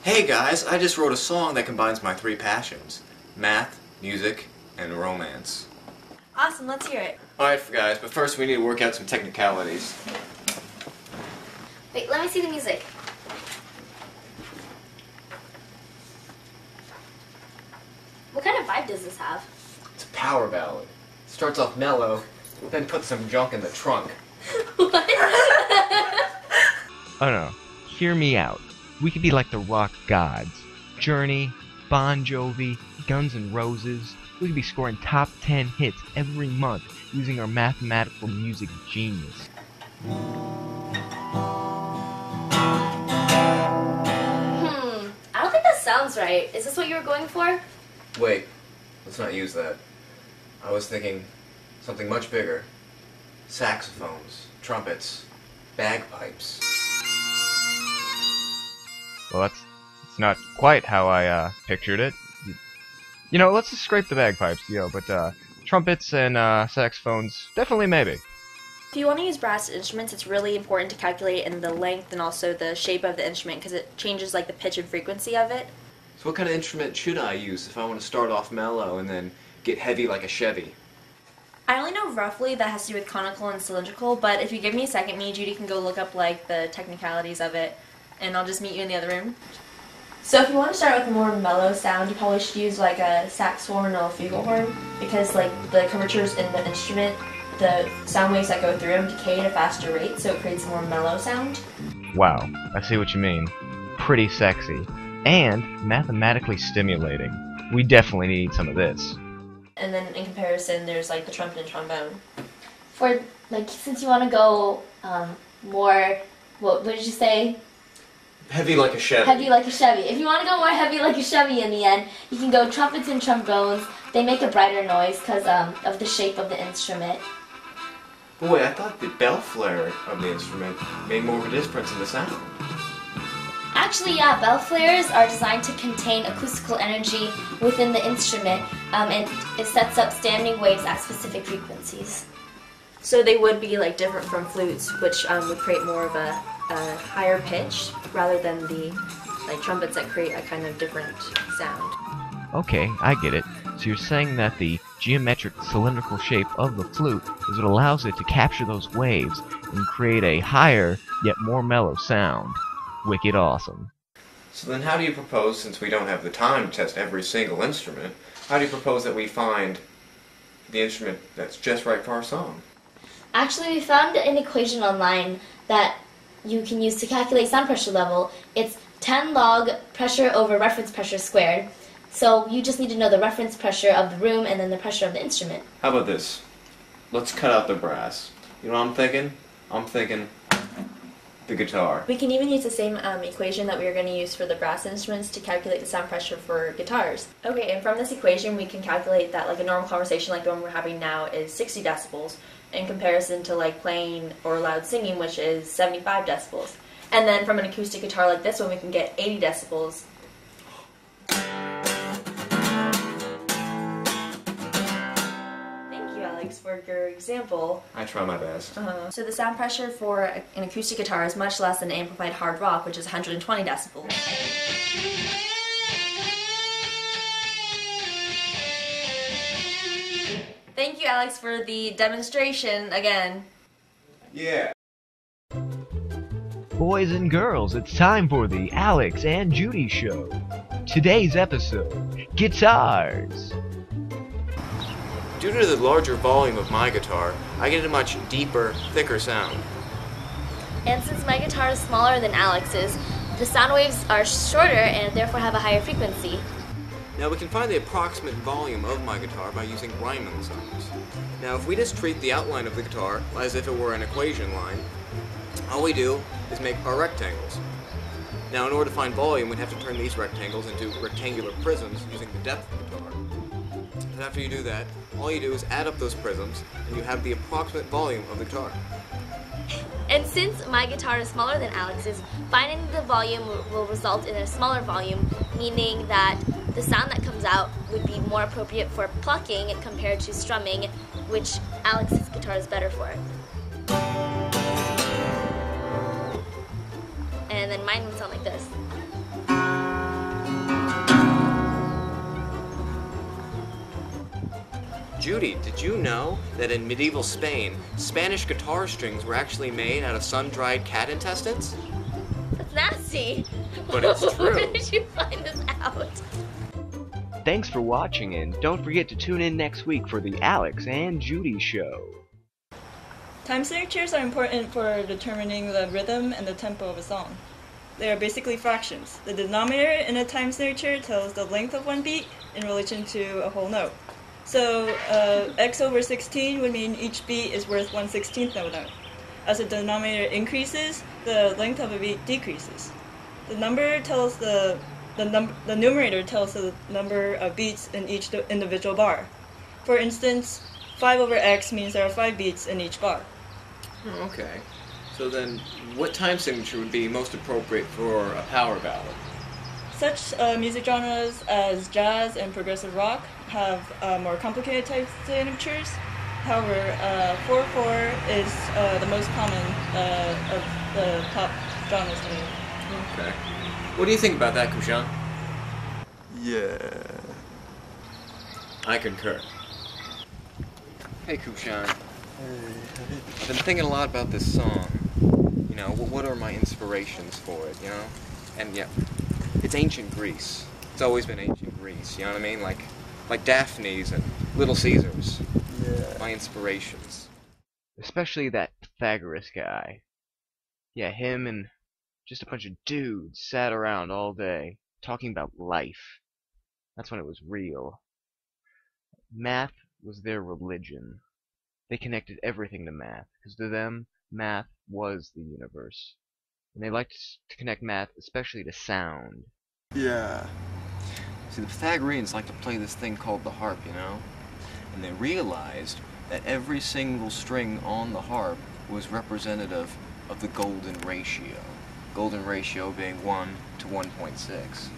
Hey guys, I just wrote a song that combines my three passions: math, music, and romance. Awesome, let's hear it. Alright guys, but first we need to work out some technicalities. Wait, let me see the music. What kind of vibe does this have? It's a power ballad. Starts off mellow, then puts some junk in the trunk. What? Oh no, hear me out. We could be like the rock gods. Journey, Bon Jovi, Guns N' Roses. We could be scoring top 10 hits every month using our mathematical music genius. I don't think that sounds right. Is this what you were going for? Wait, let's not use that. I was thinking something much bigger. Saxophones, trumpets, bagpipes. Well, that's not quite how I pictured it. You know, let's just scrape the bagpipes, but trumpets and saxophones, definitely maybe. If you want to use brass instruments, it's really important to calculate in the length and also the shape of the instrument because it changes like the pitch and frequency of it. So what kind of instrument should I use if I want to start off mellow and then get heavy like a Chevy? I only know roughly that has to do with conical and cylindrical, but if you give me a second, me and Judy can go look up like the technicalities of it, and I'll just meet you in the other room. So if you want to start with a more mellow sound, you probably should use like a saxophone or a flugelhorn because like the curvatures in the instrument, the sound waves that go through them decay at a faster rate, so it creates a more mellow sound. Wow, I see what you mean. Pretty sexy. And mathematically stimulating. We definitely need some of this. And then in comparison, there's like the trumpet and trombone. For, like, since you want to go more, what did you say? Heavy like a Chevy. Heavy like a Chevy. If you want to go more heavy like a Chevy in the end, you can go trumpets and trombones. They make a brighter noise because of the shape of the instrument. But wait, I thought the bell flare of the instrument made more of a difference in the sound. Actually, yeah, bell flares are designed to contain acoustical energy within the instrument, and it sets up standing waves at specific frequencies. So they would be like different from flutes, which would create more of a higher pitch rather than the like trumpets that create a kind of different sound. Okay, I get it. So you're saying that the geometric cylindrical shape of the flute is what allows it to capture those waves and create a higher yet more mellow sound. Wicked awesome. So then how do you propose, since we don't have the time to test every single instrument, how do you propose that we find the instrument that's just right for our song? Actually, we found an equation online that you can use to calculate sound pressure level. It's 10 log pressure over reference pressure squared. So you just need to know the reference pressure of the room and then the pressure of the instrument. How about this? Let's cut out the brass. You know what I'm thinking? I'm thinking the guitar. We can even use the same equation that we are going to use for the brass instruments to calculate the sound pressure for guitars. Okay, and from this equation we can calculate that like a normal conversation like the one we're having now is 60 decibels in comparison to like playing or loud singing, which is 75 decibels. And then from an acoustic guitar like this one we can get 80 decibels. For your example. I try my best. So the sound pressure for an acoustic guitar is much less than amplified hard rock, which is 120 decibels. Thank you, Alex, for the demonstration again. Yeah. Boys and girls, it's time for the Alex and Judy Show. Today's episode, guitars. Due to the larger volume of my guitar, I get a much deeper, thicker sound. And since my guitar is smaller than Alex's, the sound waves are shorter and therefore have a higher frequency. Now we can find the approximate volume of my guitar by using Riemann sums. Now if we just treat the outline of the guitar as if it were an equation line, all we do is make our rectangles. Now in order to find volume, we'd have to turn these rectangles into rectangular prisms using the depth of the guitar. And after you do that, all you do is add up those prisms, and you have the approximate volume of the guitar. And since my guitar is smaller than Alex's, finding the volume will result in a smaller volume, meaning that the sound that comes out would be more appropriate for plucking compared to strumming, which Alex's guitar is better for. And then mine would sound like this. Judy, did you know that in medieval Spain, Spanish guitar strings were actually made out of sun-dried cat intestines? That's nasty. But it's true. Where did you find this out? Thanks for watching, and don't forget to tune in next week for the Alex and Judy Show. Time signatures are important for determining the rhythm and the tempo of a song. They are basically fractions. The denominator in a time signature tells the length of one beat in relation to a whole note. So x over 16 would mean each beat is worth 1/16th of a note. As the denominator increases, the length of a beat decreases. The number tells the numerator tells the number of beats in each individual bar. For instance, 5 over x means there are 5 beats in each bar. Okay. So then, what time signature would be most appropriate for a power ballad? Such music genres as jazz and progressive rock have more complicated type signatures. However, 4/4 is the most common of the top genres to me. Okay. What do you think about that, Kushan? Yeah. I concur. Hey, Kushan. I've been thinking a lot about this song. You know, what are my inspirations for it, you know? And yeah, it's ancient Greece. It's always been ancient Greece, you know what I mean? Like Daphne's and Little Caesars. Yeah. My inspirations. Especially that Pythagoras guy. Yeah, him and just a bunch of dudes sat around all day talking about life. That's when it was real. Math was their religion. They connected everything to math, because to them, math was the universe. And they liked to connect math especially to sound. Yeah. See, the Pythagoreans like to play this thing called the harp, you know? And they realized that every single string on the harp was representative of the golden ratio. Golden ratio being 1 to 1.6.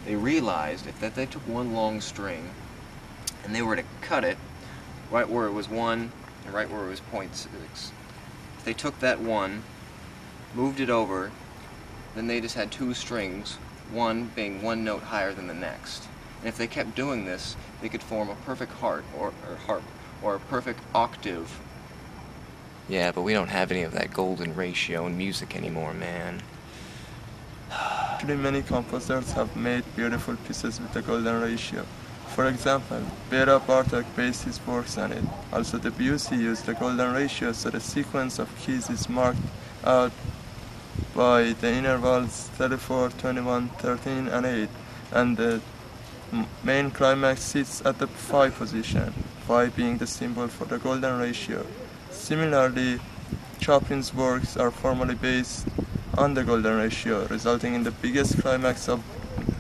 They realized that they took one long string and they were to cut it right where it was 1 and right where it was 0.6. If they took that 1, moved it over, then they just had 2 strings, one being 1 note higher than the next. And if they kept doing this, they could form a perfect harp or a perfect octave. Yeah, but we don't have any of that golden ratio in music anymore, man. Actually, many composers have made beautiful pieces with the golden ratio. For example, Bela Bartok based his works on it. Also, Debussy used the golden ratio, so the sequence of keys is marked out by the intervals 34, 21, 13, and 8, and the main climax sits at the 5 position, 5 being the symbol for the golden ratio. Similarly, Chopin's works are formally based on the golden ratio, resulting in the biggest climax of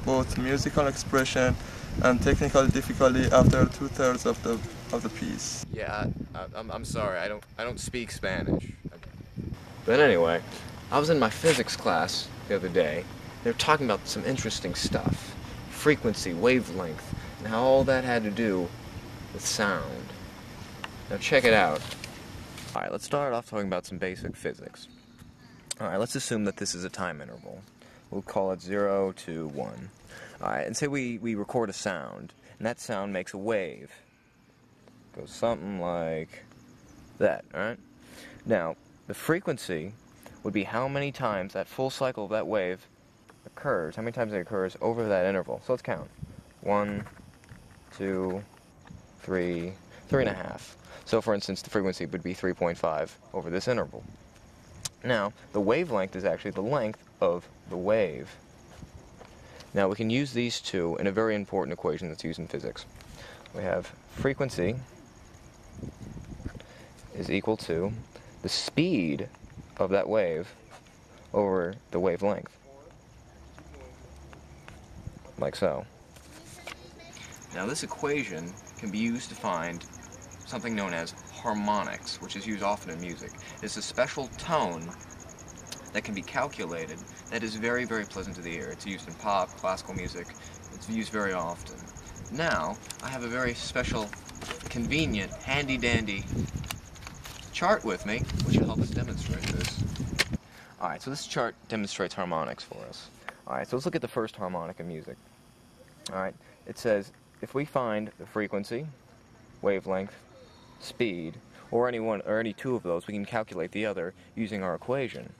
both musical expression and technical difficulty after 2/3 of the piece. Yeah, I'm sorry. I don't speak Spanish. But anyway, I was in my physics class the other day. They were talking about some interesting stuff. Frequency, wavelength, and how all that had to do with sound. Now check it out. Alright, let's start off talking about some basic physics. Alright, let's assume that this is a time interval. We'll call it 0 to 1. Alright, and say we record a sound, and that sound makes a wave. It goes something like that, alright? Now, the frequency would be how many times that full cycle of that wave occurs, how many times it occurs over that interval. So let's count. 1, 2, 3, 3.5. So for instance, the frequency would be 3.5 over this interval. Now, the wavelength is actually the length of the wave. Now we can use these two in a very important equation that's used in physics. We have frequency is equal to the speed of that wave over the wavelength. Like so. Now this equation can be used to find something known as harmonics, which is used often in music. It's a special tone that can be calculated that is very, very pleasant to the ear. It's used in pop, classical music. It's used very often. Now, I have a very special, convenient, handy-dandy chart with me, which will help us demonstrate this. Alright, so this chart demonstrates harmonics for us. Alright, so let's look at the first harmonic in music. Alright, it says, if we find the frequency wavelength, speed, or any two of those, we can calculate the other using our equation.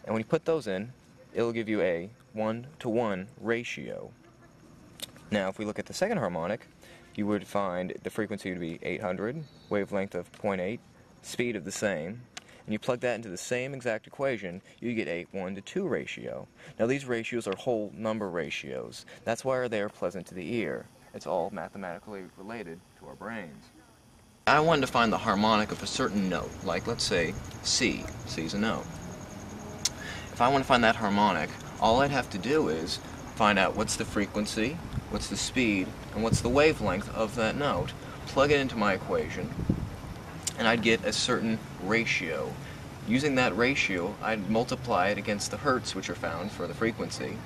And when you put those in, it'll give you a 1-to-1 ratio. Now, if we look at the second harmonic, you would find the frequency to be 800, wavelength of 0.8, speed of the same, and you plug that into the same exact equation, you get a 1-to-2 ratio. Now, these ratios are whole number ratios. That's why they are pleasant to the ear. It's all mathematically related to our brains. I wanted to find the harmonic of a certain note, like let's say C. C is a note. If I want to find that harmonic, all I'd have to do is find out what's the frequency, what's the speed, and what's the wavelength of that note, plug it into my equation, and I'd get a certain ratio. Using that ratio, I'd multiply it against the hertz, which are found for the frequency,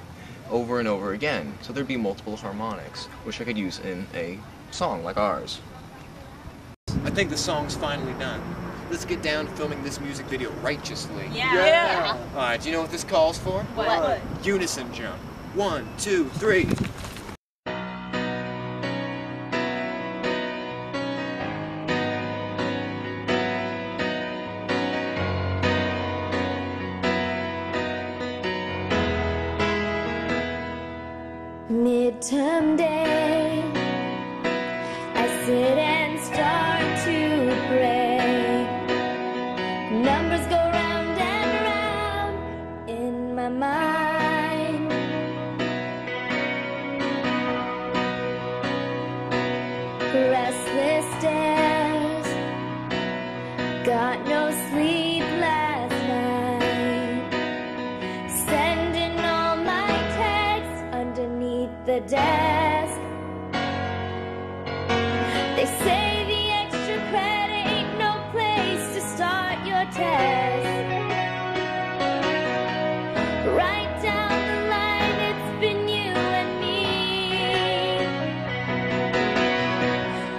over and over again. So there'd be multiple harmonics, which I could use in a song like ours. I think the song's finally done. Let's get down to filming this music video righteously. Yeah. Alright, do you know what this calls for? What? Unison jump. 1, 2, 3. Midterm day, I sit and start to pray. Numbers go round and round in my mind. Restless days, got no sleep last night. Sending all my texts underneath the desk. They say the extra credit ain't no place to start your test. Right down the line, it's been you and me.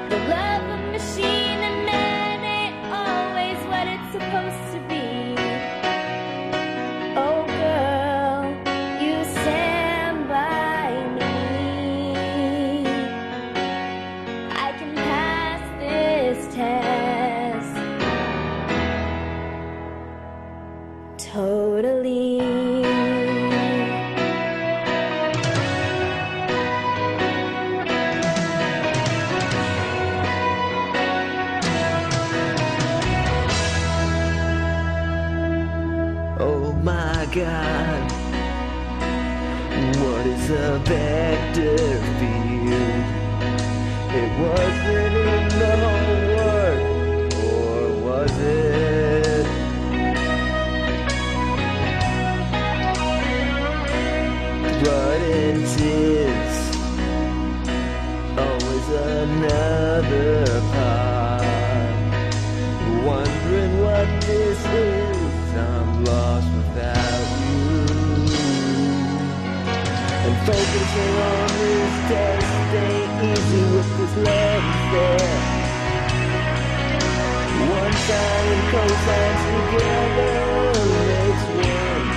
The love of machine and man ain't always what it's supposed to be. Oh girl, you stand by me. I can pass this test totally. Oh my God, what is a vector field? It wasn't in the homework, or was it? But it is always another part. Wondering what this is, I'm lost without you. And focusing on this test ain't easy with this lens there. One side and cosine together makes one.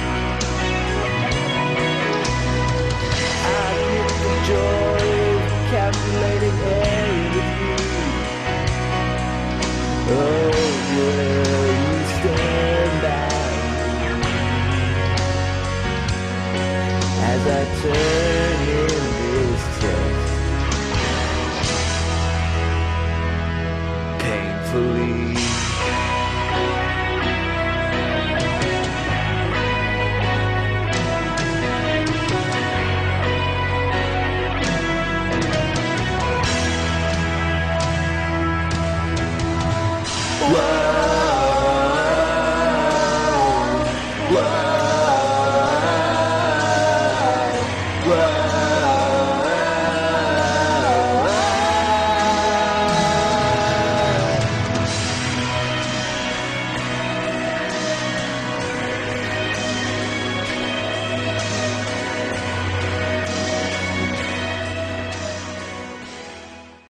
I get the joy of calculating area with you. Oh girl, you stand by me as I turn in this test painfully.